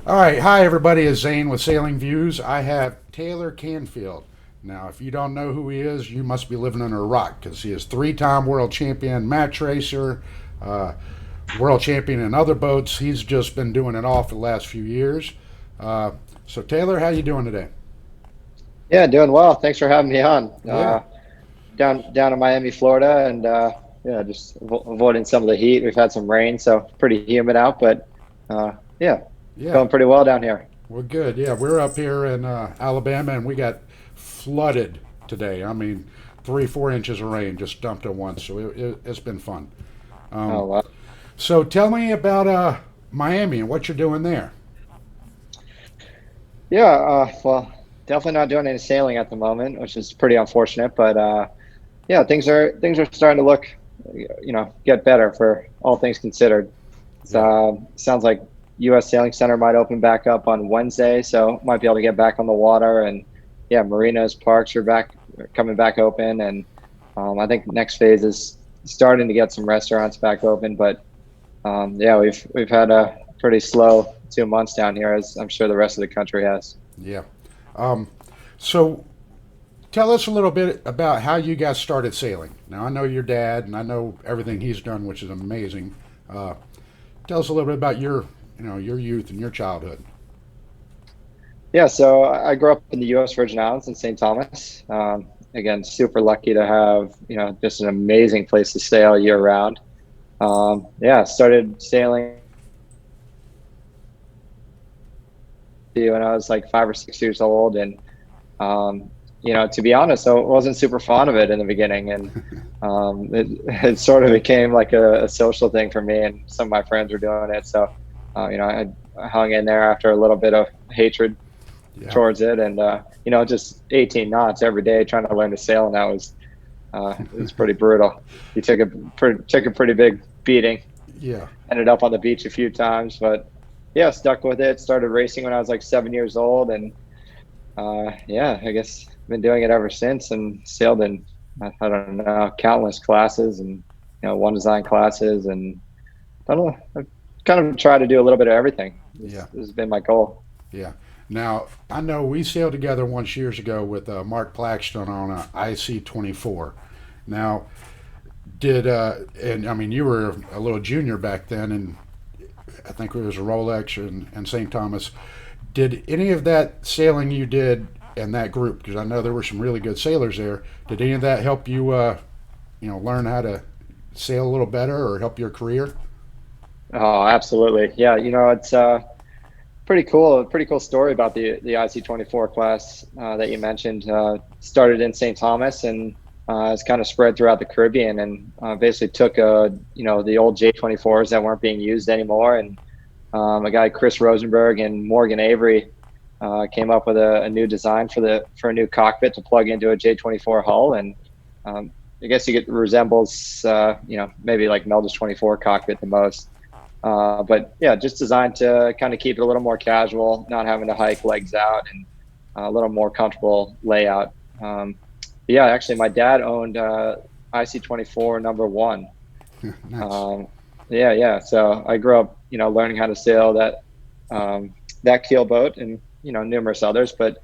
All right, hi everybody. It's Zane with Sailing Views. I have Taylor Canfield. Now, if you don't know who he is, you must be living under a rock because he is three-time world champion match racer, uh, world champion in other boats. He's just been doing it all for the last few years. Uh, so, Taylor, how you doing today? Yeah, doing well. Thanks for having me on. Yeah, Down in Miami, Florida, and yeah, just avoiding some of the heat. We've had some rain, so pretty humid out, but yeah, yeah, going pretty well down here. we're good. Yeah, we're up here in Alabama and we got flooded today. I mean, 3, 4 inches of rain just dumped at once. So it's been fun. Oh Um, wow. So tell me about Miami and what you're doing there. Yeah, well, definitely not doing any sailing at the moment, which is pretty unfortunate. But yeah, things are starting to look, get better for all things considered. Yeah, So sounds like U.S. Sailing Center might open back up on Wednesday, so might be able to get back on the water. And yeah, marinas, parks are coming back open, and I think next phase is starting to get some restaurants back open. But yeah, we've had a pretty slow 2 months down here, as I'm sure the rest of the country has. yeah. Um, so tell us a little bit about how you got started sailing. Now I know your dad, and I know everything he's done, which is amazing. Uh, Tell us a little bit about your youth and your childhood. Yeah, so I grew up in the U.S. Virgin Islands in St. Thomas. Again, super lucky to have just an amazing place to sail year round. Yeah, started sailing when I was like 5 or 6 years old, and to be honest, I wasn't super fond of it in the beginning, and it sort of became like a social thing for me, and some of my friends were doing it, so I hung in there after a little bit of hatred Yeah, towards it, and just 18 knots every day trying to learn to sail, and that was it was pretty brutal. You took a pretty big beating. yeah. Ended up on the beach a few times, but yeah, stuck with it. Started racing when I was like 7 years old, and yeah, I guess been doing it ever since, and sailed in I don't know countless classes, and one design classes, and I don't know. I've kind of tried to do a little bit of everything. Yeah, This has been my goal. yeah. Now I know we sailed together once years ago with Mark Blackstone on a IC 24. Now, and I mean you were a little junior back then, and I think it was a Rolex and St. Thomas. Did any of that sailing you did in that group? Because I know there were some really good sailors there. Did any of that help you, learn how to sail a little better or help your career? Oh, absolutely. Yeah, it's pretty cool. A pretty cool story about the IC 24 class that you mentioned. Started in St. Thomas, and it's kind of spread throughout the Caribbean, and basically took the old J 24s that weren't being used anymore, and a guy Chris Rosenberg and Morgan Avery came up with a new design for a new cockpit to plug into a J 24 hull, and um, I guess it resembles maybe like Melda's 24 cockpit the most. But yeah, just designed to kind of keep it a little more casual, not having to hike legs out, and a little more comfortable layout. Yeah, actually, my dad owned IC 24 number one. Nice. Um, yeah, yeah. So I grew up, learning how to sail that keel boat, and numerous others. But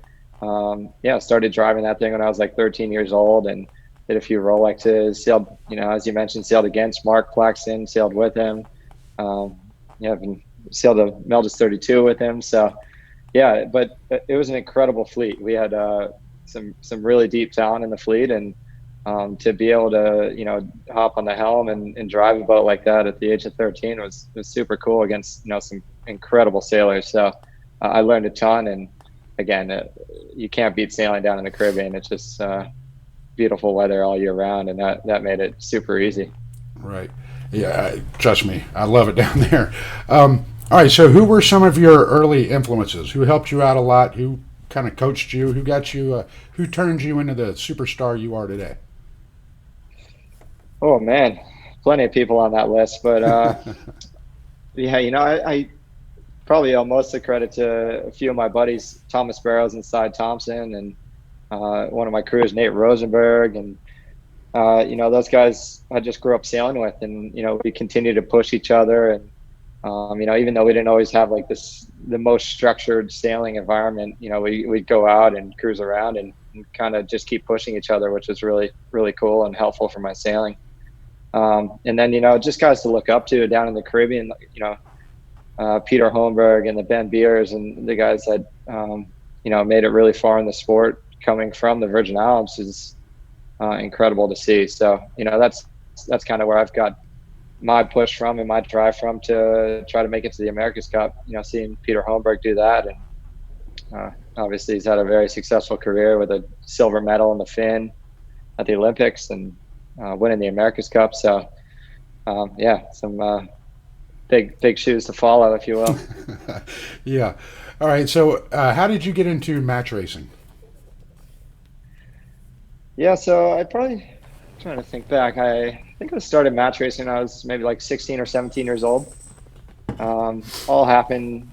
yeah, started driving that thing when I was like 13 years old, and did a few Rolexes. Sailed, as you mentioned, sailed against Mark Blackstone, sailed with him. Um, yeah, I've been sailed a Meldus 32 with him. So yeah, but it was an incredible fleet. We had some really deep talent in the fleet, and to be able to hop on the helm and drive a boat like that at the age of 13 was super cool against some incredible sailors. So I learned a ton, and again, you can't beat sailing down in the Caribbean. It's just beautiful weather all year round, and that made it super easy. Right. Yeah, trust me, I love it down there. All right, so who were some of your early influences? Who helped you out a lot? Who kind of coached you? Who got you? Who turned you into the superstar you are today? Oh man, plenty of people on that list, but yeah, I probably owe most of the credit to a few of my buddies, Thomas Barrows and Cy Thompson, and one of my crews, Nate Rosenberg, and those guys I just grew up sailing with, and we continue to push each other, and Even though we didn't always have like the most structured sailing environment, we'd go out and cruise around and kind of just keep pushing each other, which was really, really cool and helpful for my sailing. And then, just guys to look up to down in the Caribbean, Peter Holmberg and the Ben Beers and the guys that, made it really far in the sport coming from the Virgin Islands is incredible to see. So, that's kind of where I've got my push from and my drive from to try to make it to the America's Cup, seeing Peter Holmberg do that. And obviously he's had a very successful career with a silver medal in the Finn at the Olympics and winning the America's Cup. So some big shoes to follow, if you will. Yeah. All right. So how did you get into match racing? Yeah, so I probably trying to think back. I think I started match racing when I was maybe like 16 or 17 years old. All happened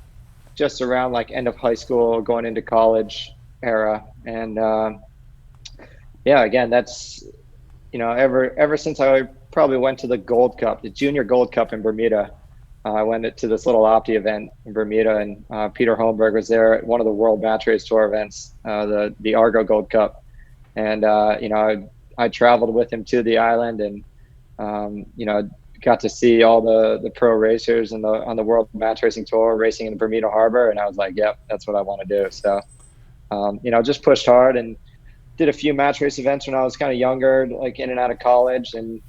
just around like end of high school, going into college era, and again, that's ever since I probably went to the Gold Cup, the Junior Gold Cup in Bermuda. I went to this little Opti event in Bermuda, and Peter Holmberg was there at one of the World Match Race Tour events, the Argo Gold Cup, and I traveled with him to the island, and got to see all the pro racers on the World Match Racing Tour racing in Bermuda Harbor, and I was like, yep, that's what I want to do. So, just pushed hard and did a few match race events when I was kind of younger, like in and out of college, and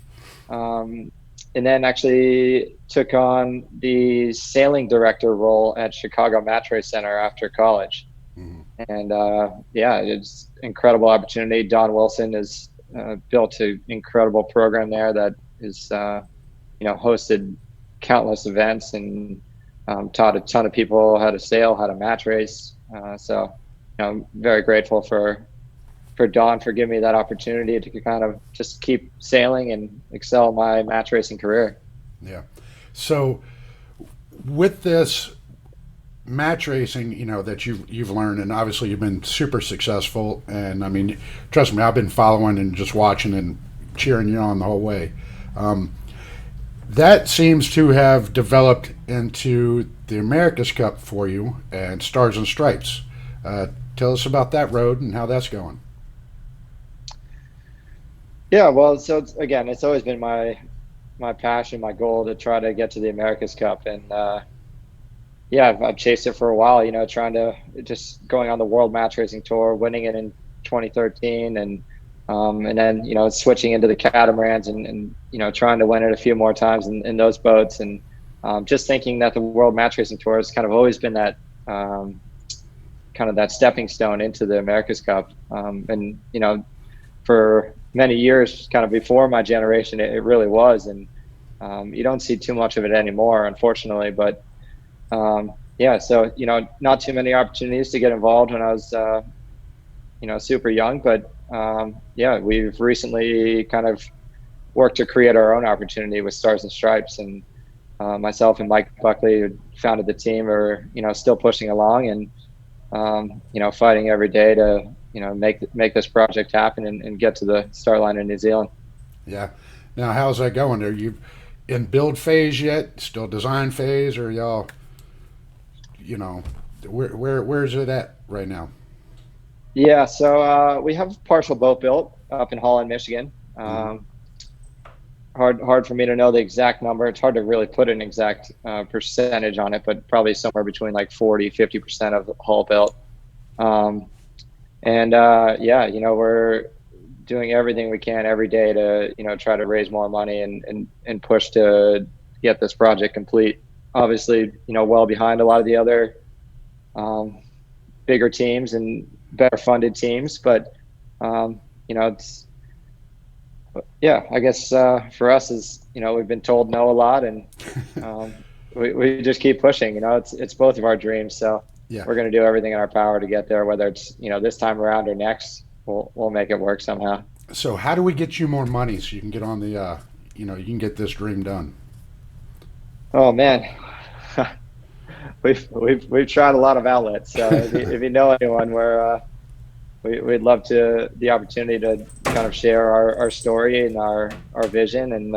then actually took on the sailing director role at Chicago Match Race Center after college. Mm-hmm. And it's incredible opportunity. Don Wilson has built an incredible program there that is, hosted countless events and taught a ton of people how to sail, how to match race. So I'm very grateful for Don for giving me that opportunity to kind of just keep sailing and excel my match racing career. Yeah. So with this match racing, that you've learned, and obviously you've been super successful, and I mean, trust me, I've been following and just watching and cheering you on the whole way. That seems to have developed into the America's Cup for you and Stars and Stripes. Tell us about that road and how that's going. Yeah, well, so it's always been my passion, my goal to try to get to the America's Cup, and I've chased it for a while. Trying to just going on the World Match Racing Tour, winning it in 2013, and then switching into the catamarans and trying to win it a few more times in those boats, and just thinking that the World Match Racing Tour has kind of always been that kind of that stepping stone into the America's Cup, and for many years, kind of before my generation, it really was, and you don't see too much of it anymore, unfortunately. But so not too many opportunities to get involved when I was super young. But we've recently kind of worked to create our own opportunity with Stars and Stripes, and myself and Mike Buckley, who founded the team, are still pushing along and fighting every day to make this project happen and get to the start line in New Zealand. Yeah. Now, how's that going? Are you in build phase yet? Still design phase, or y'all? Where's it at right now? Yeah. So we have a partial boat built up in Holland, Michigan. Hard for me to know the exact number. It's hard to really put an exact percentage on it, but probably somewhere between like 40-50% of the hull built. We're doing everything we can every day to, try to raise more money and push to get this project complete. Obviously, well behind a lot of the other bigger teams and better funded teams, but it's, I guess for us is, we've been told no a lot, and we just keep pushing. It's both of our dreams, so. Yeah. We're going to do everything in our power to get there, whether it's, this time around or next. We'll make it work somehow. So how do we get you more money so you can get on the, you can get this dream done? Oh, man. We've tried a lot of outlets. So if you know anyone, we'd love the opportunity to kind of share our story and our vision. And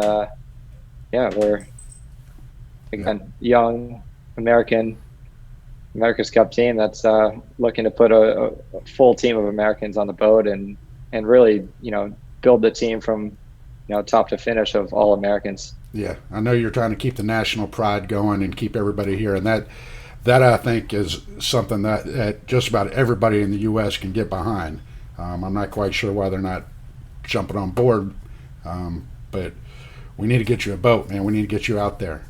Yeah. again, young America's Cup team that's looking to put a full team of Americans on the boat and really, build the team from, top to finish of all Americans. Yeah, I know you're trying to keep the national pride going and keep everybody here, and that I think is something that just about everybody in the U.S. can get behind. I'm not quite sure why they're not jumping on board, but we need to get you a boat, man. We need to get you out there.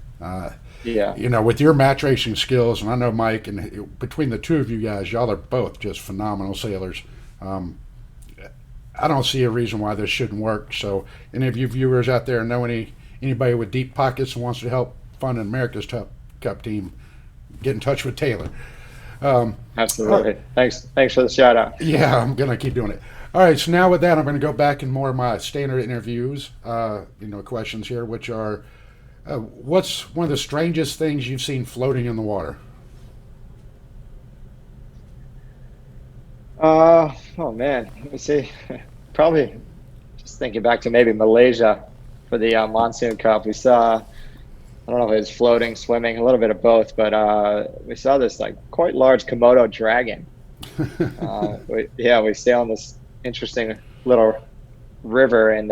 Yeah, With your match racing skills, and I know Mike, and between the two of you guys, y'all are both just phenomenal sailors. Um, I don't see a reason why this shouldn't work. So, any of you viewers out there know anybody with deep pockets and wants to help fund an America's Cup team, get in touch with Taylor. Um, absolutely. Thanks for the shout out. yeah, I'm gonna keep doing it. All right, so now with that, I'm going to go back in more of my standard interviews, questions here, which are, what's one of the strangest things you've seen floating in the water? Oh man, let me see. Probably just thinking back to maybe Malaysia for the Monsoon Cup. We saw, I don't know if it was floating, swimming, a little bit of both, but we saw this like quite large Komodo dragon. We stay on this interesting little river, and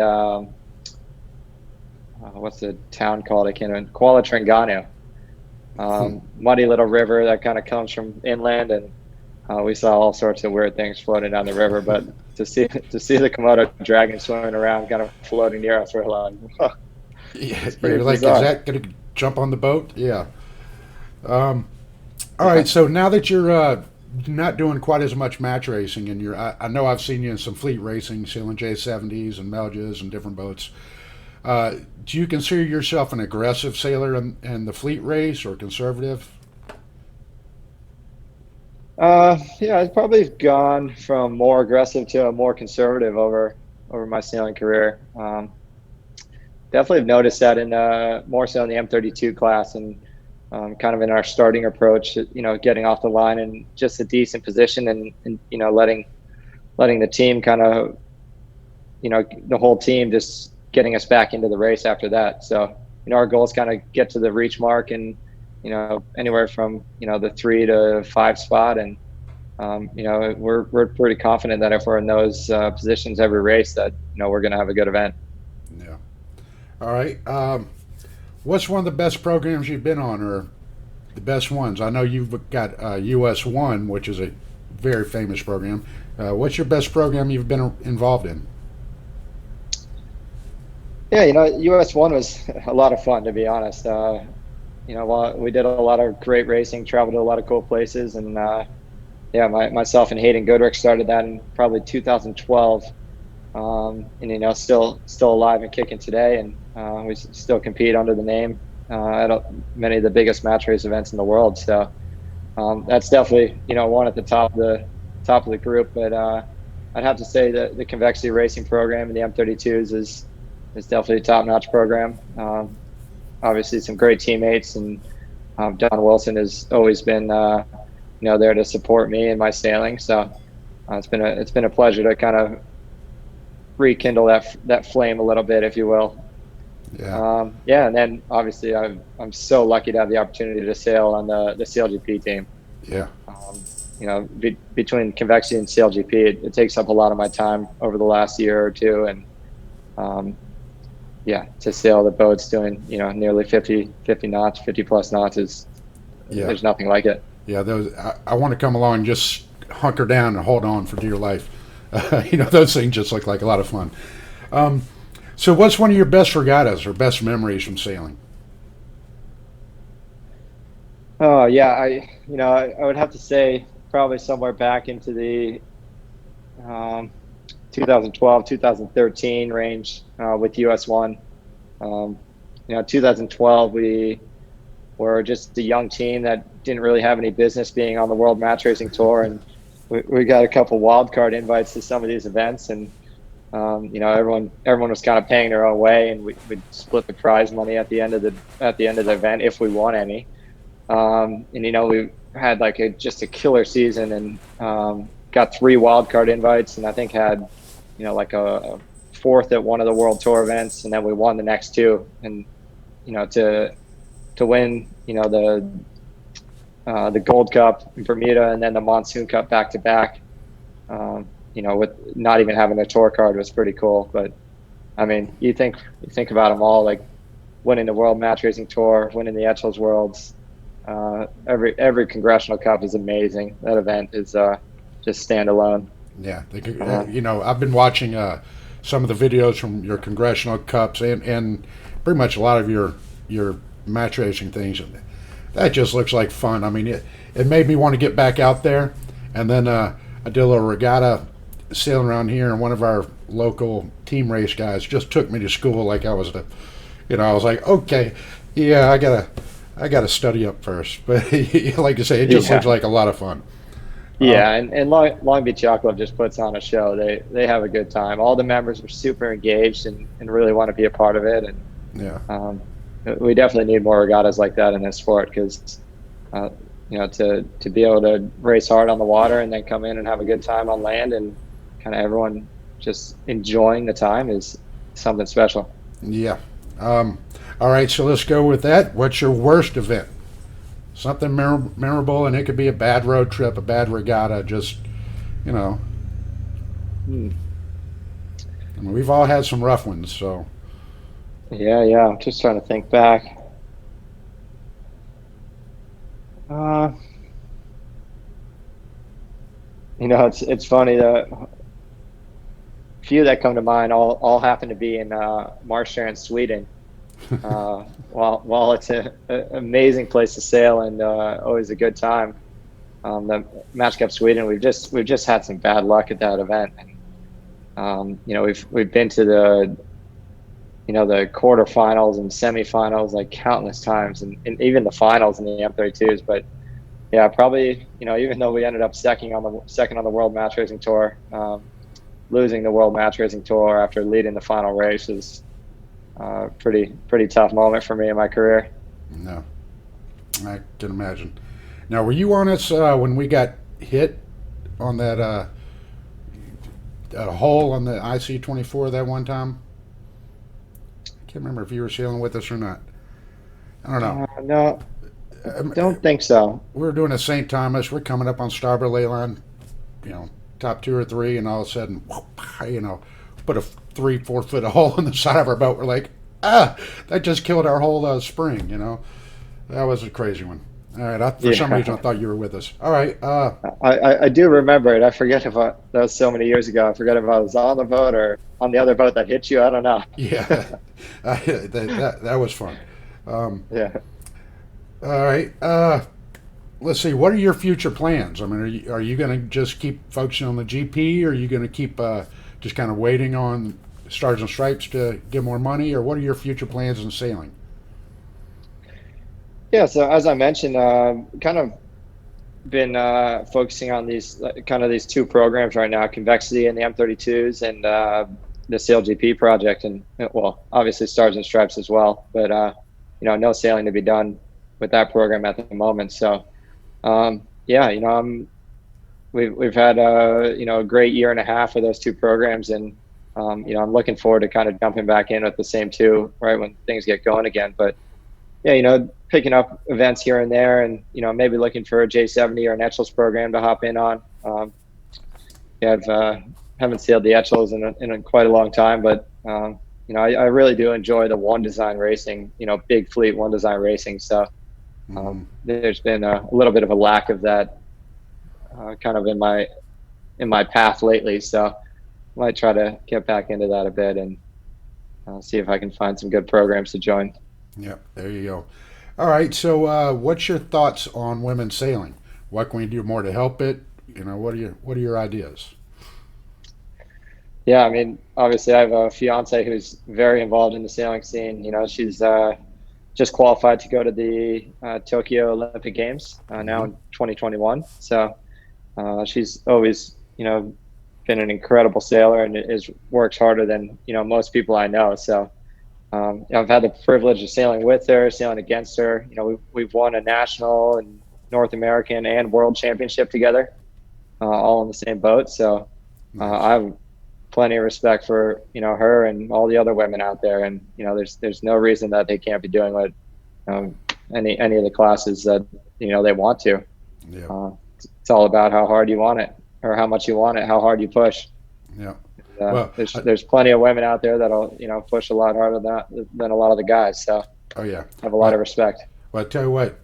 what's the town called? I can't remember. Kuala Terengganu. Muddy little river that kind of comes from inland, and we saw all sorts of weird things floating down the river. But to see the Komodo dragon swimming around, kind of floating near us, we're like, "Whoa, Yeah, it's you're pretty like, is bizarre." that going to jump on the boat? Yeah. All right, so now that you're not doing quite as much match racing, and I know I've seen you in some fleet racing, sailing J70s and Melges and different boats. Do you consider yourself an aggressive sailor in the fleet race or conservative? Yeah, I've probably gone from more aggressive to a more conservative over my sailing career. Definitely have noticed that in more so in the M32 class, and kind of in our starting approach, getting off the line in just a decent position, and letting the team kind of, the whole team just getting us back into the race after that. So, our goal is kind of get to the reach mark, and anywhere from the 3 to 5 spot, and we're pretty confident that if we're in those positions every race, that we're going to have a good event. Yeah. All right. What's one of the best programs you've been on, or the best ones? I know you've got US One, which is a very famous program. What's your best program you've been involved in? Yeah, US One was a lot of fun, to be honest. While we did a lot of great racing, traveled to a lot of cool places, and myself and Hayden Goodrich started that in probably 2012. And still alive and kicking today, and we still compete under the name at many of the biggest match race events in the world. So that's definitely one at the top of the group. But I'd have to say that the convexity racing program in the M32s is definitely a top-notch program. Obviously, some great teammates, and Don Wilson has always been there to support me in my sailing. So it's been a pleasure to kind of rekindle that flame a little bit, if you will. Yeah. And then obviously I'm so lucky to have the opportunity to sail on the CLGP team. Yeah. Between convexity and CLGP, it takes up a lot of my time over the last year or two, and to sail the boats doing nearly 50 knots, 50 plus knots there's nothing like it. Yeah. I want to come along and just hunker down and hold on for dear life. Those things just look like a lot of fun. So what's one of your best regattas or best memories from sailing? Oh yeah, I would have to say probably somewhere back into the 2012, 2013 range with US One. 2012 we were just a young team that didn't really have any business being on the World Match Racing Tour, and we got a couple wild card invites to some of these events, and everyone was kind of paying their own way, and we'd split the prize money at the end of the event if we won any. We had just a killer season, and got 3 wild card invites, and I think had a 4th at one of the World Tour events, and then we won the next 2. And to to win, the Gold Cup in Bermuda and then the Monsoon Cup back to back. With not even having a tour card was pretty cool. But I mean, you think about them all, like winning the World Match Racing Tour, winning the Etchells Worlds. Every Congressional Cup is amazing. That event is just standalone. Yeah, Uh, I've been watching some of the videos from your Congressional Cups and pretty much a lot of your match racing things. That just looks like fun. I mean, it made me want to get back out there. And then I did a little regatta sailing around here, and one of our local team race guys just took me to school like I was I was like, okay, yeah, I gotta study up first. But like I say, it just looks yeah, like a lot of fun. Um, yeah, and Long Beach Yacht Club just puts on a show. They have a good time. All the members are super engaged and really want to be a part of it. And yeah, um, we definitely need more regattas like that in this sport because to be able to race hard on the water and then come in and have a good time on land and kind of everyone just enjoying the time is something special. yeah. Um, all right, so let's go with that. What's your worst event? Something memorable, and it could be a bad road trip, a bad regatta. Just you know, Hmm. I mean, we've all had some rough ones. So Yeah. I'm just trying to think back. Uh, it's funny. The few that come to mind all happen to be in Marstrand, Sweden. While it's a amazing place to sail and always a good time, the Match Cup Sweden, we've just had some bad luck at that event. And we've been to the quarterfinals and semifinals like countless times, and even the finals in the M32s. But yeah, probably even though we ended up second on the World Match Racing Tour, losing the World Match Racing Tour after leading the final race is pretty tough moment for me in my career. no, I can imagine. Now, were you on us when we got hit on that hole on the IC-24 that one time? I can't remember if you were sailing with us or not. I don't know. No, Um, don't think so. We were doing a St. Thomas. We're coming up on starboard ley line, top two or three, and all of a sudden, whoop, put a 3-4 foot hole in the side of our boat. We're like, that just killed our whole spring. That was a crazy one. All right, for some reason I Yeah, thought you were with us. All right, I do remember it. I forget that was so many years ago. I forget if I was on the boat or on the other boat that hit you. I don't know. yeah, that was fun. Um, Yeah. all right, let's see. What are your future plans? I mean, are you going to just keep focusing on the GP, or are you going to keep just kind of waiting on Stars and Stripes to get more money, or what are your future plans in sailing? Yeah, so as I mentioned, kind of been focusing on these two programs right now, Convexity and the M32s, and the Sail GP project, and well, obviously Stars and Stripes as well. But no sailing to be done with that program at the moment. So yeah, we've had a great year and a half of those two programs, and I'm looking forward to kind of jumping back in with the same two right when things get going again. But yeah, picking up events here and there, and maybe looking for a J70 or an Etchells program to hop in on. Yeah, I've haven't sailed the Etchells in quite a long time, but I really do enjoy the one design racing, big fleet one design racing. So Hmm. there's been a little bit of a lack of that kind of in my path lately. So I might try to get back into that a bit and see if I can find some good programs to join. Yep, there you go. All right, so what's your thoughts on women's sailing? What can we do more to help it? What are your ideas? Yeah, I mean, obviously, I have a fiance who's very involved in the sailing scene. She's just qualified to go to the Tokyo Olympic Games now Hmm. in 2021. So she's always, been an incredible sailor and is works harder than most people I know. So I've had the privilege of sailing with her, sailing against her. We've won a national and North American and world championship together, all on the same boat. So Nice. I have plenty of respect for her and all the other women out there, and there's no reason that they can't be doing what any of the classes that they want to. Yeah. It's all about how hard you want it, or how much you want it, how hard you push. Yeah. Well, There's plenty of women out there that'll push a lot harder than a lot of the guys. So oh yeah. I have a lot of respect. Well, I tell you what,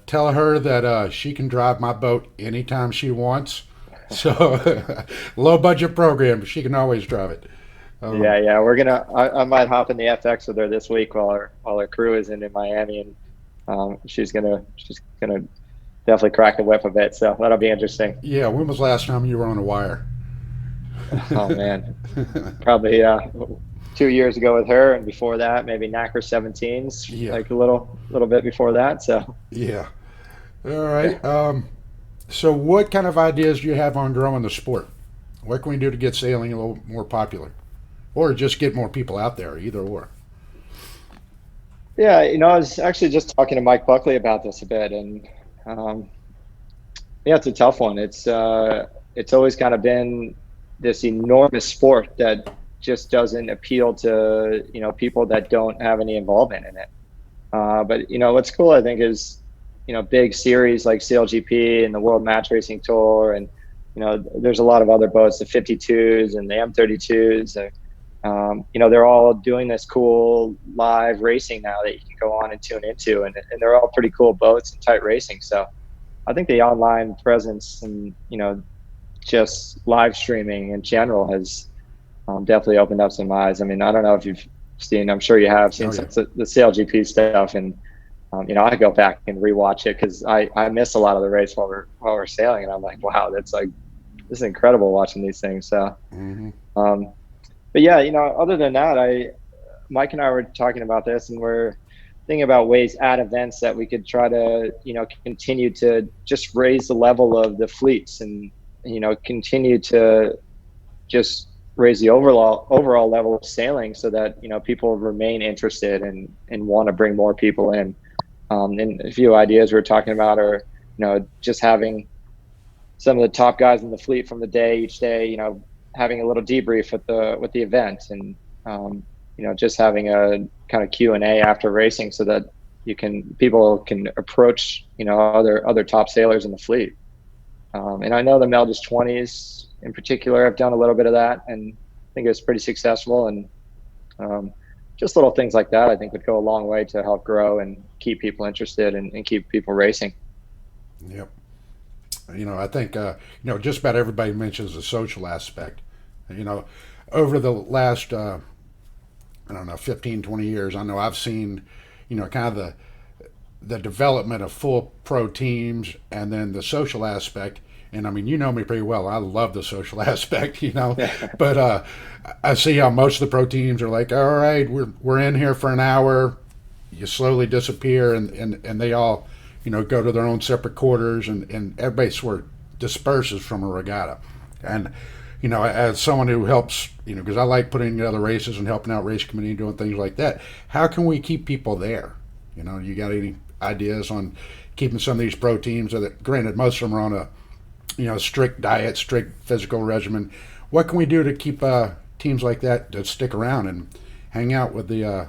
tell her that she can drive my boat anytime she wants. So, low budget program, but she can always drive it. Yeah. I might hop in the FX with her this week while her crew is in Miami, and she's gonna definitely crack the whip a bit. So that'll be interesting. Yeah, when was the last time you were on a wire? Oh man, probably 2 years ago with her, and before that maybe NACRA 17s, Yeah. like a little bit before that. So Yeah. All right. So, what kind of ideas do you have on growing the sport? What can we do to get sailing a little more popular, or just get more people out there? Either or. yeah, I was actually just talking to Mike Buckley about this a bit, and um, yeah, it's a tough one. It's always kind of been this enormous sport that just doesn't appeal to people that don't have any involvement in it. But what's cool, I think, is big series like CLGP and the World Match Racing Tour, and there's a lot of other boats, the 52s and the M32s. They're all doing this cool live racing now that you can go on and tune into, and they're all pretty cool boats and tight racing. So I think the online presence and just live streaming in general has definitely opened up some eyes. I mean, I don't know if you've seen, I'm sure you have seen some of the CLGP stuff, and I go back and rewatch it because I miss a lot of the race while we're sailing, and I'm like, wow, this is incredible watching these things. So, but yeah, other than that, Mike and I were talking about this, and we're thinking about ways at events that we could try to continue to just raise the level of the fleets, and continue to just raise the overall level of sailing, so that people remain interested and want to bring more people in. And a few ideas we were talking about are just having some of the top guys in the fleet from the day each day, having a little debrief with the event, and just having a kind of Q&A after racing, so that people can approach other top sailors in the fleet. And I know the Meldis 20s in particular have done a little bit of that, and I think it was pretty successful. And just little things like that, I think, would go a long way to help grow and keep people interested and keep people racing. Yep. I think, just about everybody mentions the social aspect. Over the last, I don't know, 15, 20 years, I know I've seen, kind of the development of full pro teams, and then the social aspect. And I mean, you know me pretty well. I love the social aspect, but I see how most of the pro teams are like, all right, we're in here for an hour. You slowly disappear, and they all, go to their own separate quarters, and everybody sort of disperses from a regatta. And, as someone who helps, because I like putting together races and helping out race committee and doing things like that, how can we keep people there? You got any ideas on keeping some of these pro teams that, granted, most of them are on a strict diet, strict physical regimen. What can we do to keep teams like that to stick around and hang out with the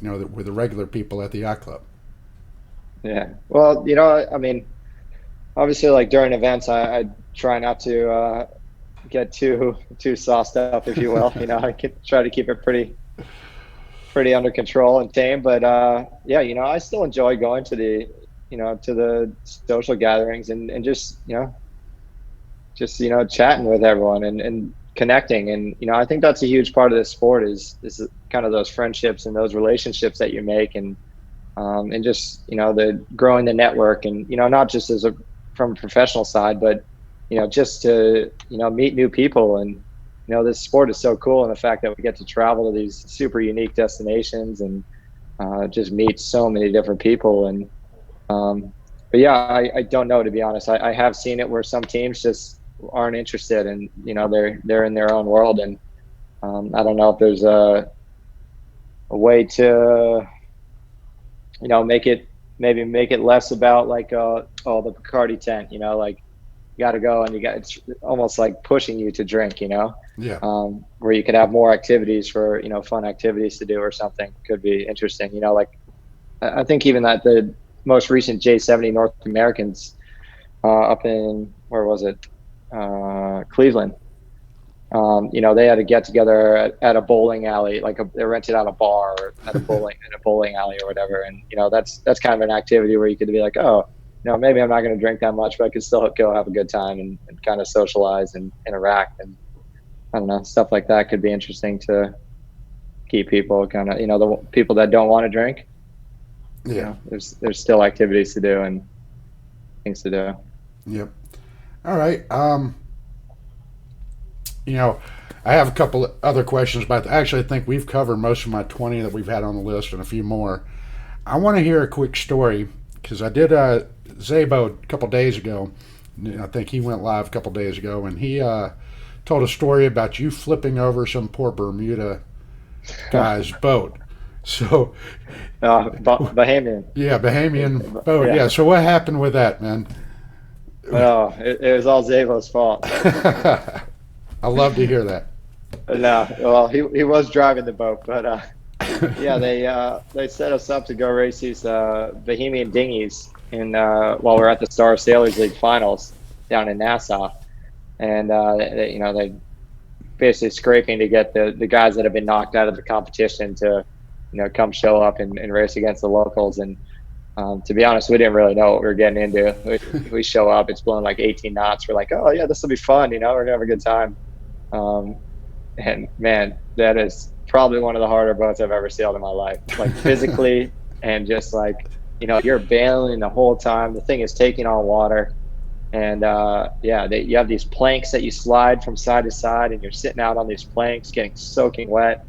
with the regular people at the yacht club? Yeah, well, I mean, obviously, like during events, I try not to get too sauced up, if you will. I can try to keep it pretty under control and tame. But yeah, I still enjoy going to the to the social gatherings, and just chatting with everyone and connecting. And I think that's a huge part of this sport is kind of those friendships and those relationships that you make, and just the growing the network, and not just from a professional side, but just to meet new people. And this sport is so cool, and the fact that we get to travel to these super unique destinations and just meet so many different people. And but yeah, I don't know, to be honest. I have seen it where some teams just aren't interested, and they're in their own world. And I don't know if there's a way to make it less about like the Bacardi tent, like you got to go, and it's almost like pushing you to drink, Yeah. Where you could have more activities for fun activities to do or something. Could be interesting. Like I think even that the most recent J70 North Americans up in, where was it? Cleveland. They had to get together at a bowling alley, they rented out a bar or at a bowling alley or whatever. And, that's kind of an activity where you could be like, oh, maybe I'm not going to drink that much, but I could still go have a good time and kind of socialize and interact. And I don't know, stuff like that could be interesting to keep people kind of, the people that don't want to drink. Yeah. There's still activities to do and things to do. Yep. All right. I have a couple of other questions, but actually I think we've covered most of my 20 that we've had on the list and a few more. I want to hear a quick story because I did Zabo a couple days ago. I think he went live a couple days ago, and he told a story about you flipping over some poor Bermuda guy's boat. So, Bahamian. Yeah, Bahamian boat. Yeah. Yeah. So what happened with that, man? No, it was all Zabo's fault. I love to hear that. No, well, he was driving the boat, but yeah, they set us up to go race these Bahamian dinghies while we're at the Star Sailors League finals down in Nassau, and they basically scraping to get the guys that have been knocked out of the competition to come show up and race against the locals. And to be honest, we didn't really know what we were getting into. We show up, it's blowing like 18 knots. We're like, oh yeah, this will be fun. We're gonna have a good time. And man, that is probably one of the harder boats I've ever sailed in my life, like physically and just like, you're bailing the whole time. The thing is taking on water. And you have these planks that you slide from side to side, and you're sitting out on these planks getting soaking wet.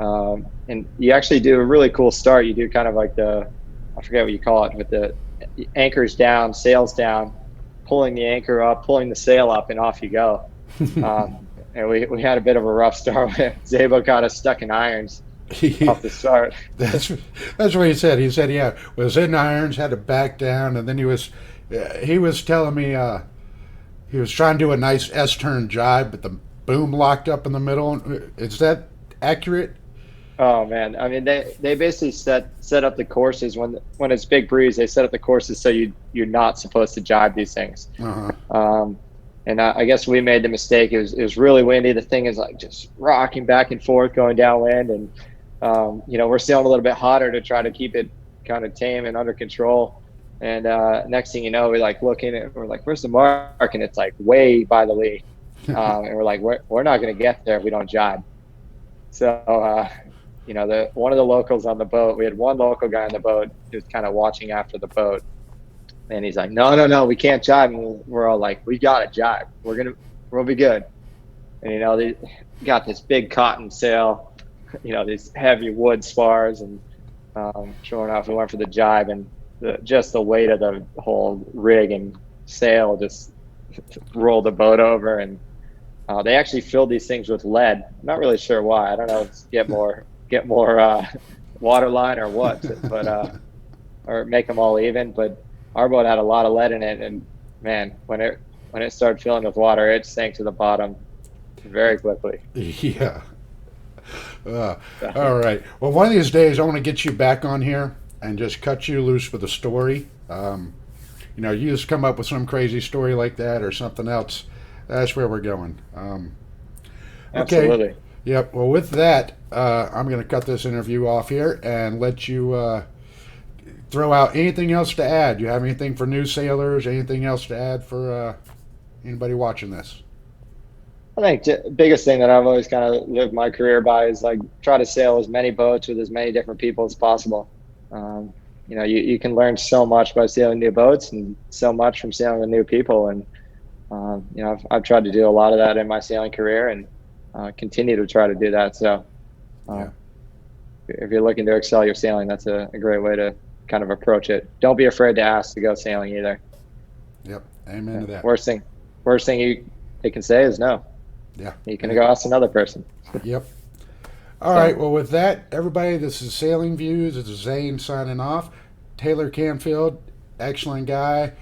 And you actually do a really cool start. You do kind of like I forget what you call it, with the anchors down, sails down, pulling the anchor up, pulling the sail up, and off you go. And we had a bit of a rough start. Zabo got us stuck in irons off the start. That's what he said. He said, yeah, was in irons, had to back down, and then he was telling me he was trying to do a nice S-turn jibe, but the boom locked up in the middle. Is that accurate? Oh man, I mean they basically set up the courses when it's big breeze. They set up the courses so you're not supposed to jibe these things. Uh-huh. And I guess we made the mistake. It was really windy. The thing is like just rocking back and forth, going downwind, and we're sailing a little bit hotter to try to keep it kind of tame and under control. And next thing you know, we're like looking at, we're like, where's the mark? And it's like way by the lee. And we're like, we're not going to get there if we don't jibe. So, one of the locals on the boat, we had one local guy on the boat who was kind of watching after the boat. And he's like, no, we can't jibe. And we're all like, we got to jibe. We'll be good. And, they got this big cotton sail, these heavy wood spars. And sure enough, we went for the jibe, and just the weight of the whole rig and sail just rolled the boat over. And they actually filled these things with lead. I'm not really sure why. I don't know if it's get more water line or what, but or make them all even. But our boat had a lot of lead in it, and man, when it started filling with water, it sank to the bottom very quickly. Yeah. All right. Well, one of these days I want to get you back on here and just cut you loose with a story. You just come up with some crazy story like that or something else. That's where we're going. Okay. Absolutely. Yep. Well, with that, I'm going to cut this interview off here and let you throw out anything else to add. You have anything for new sailors? Anything else to add for anybody watching this? I think the biggest thing that I've always kind of lived my career by is like try to sail as many boats with as many different people as possible. You can learn so much by sailing new boats and so much from sailing with new people. And, I've tried to do a lot of that in my sailing career and continue to try to do that. So if you're looking to excel your sailing, that's a great way to kind of approach it. Don't be afraid to ask to go sailing either. Yep. Amen to that. Worst thing they can say is no. Yeah. You can go ask another person. Yep. All right. Well, with that, everybody, this is Sailing Views. This is Zane signing off. Taylor Canfield, excellent guy.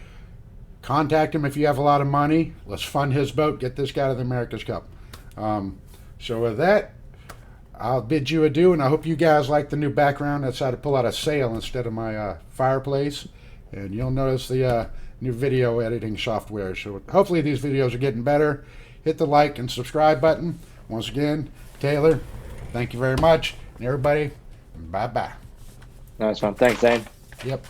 Contact him if you have a lot of money. Let's fund his boat. Get this guy to the America's Cup. So with that, I'll bid you adieu, and I hope you guys like the new background. That's how to pull out a sail instead of my fireplace. and you'll notice the new video editing software. So hopefully these videos are getting better. Hit the like and subscribe button. Once again, Taylor, thank you very much. And everybody, bye-bye. Nice one. Thanks, Zane. Yep.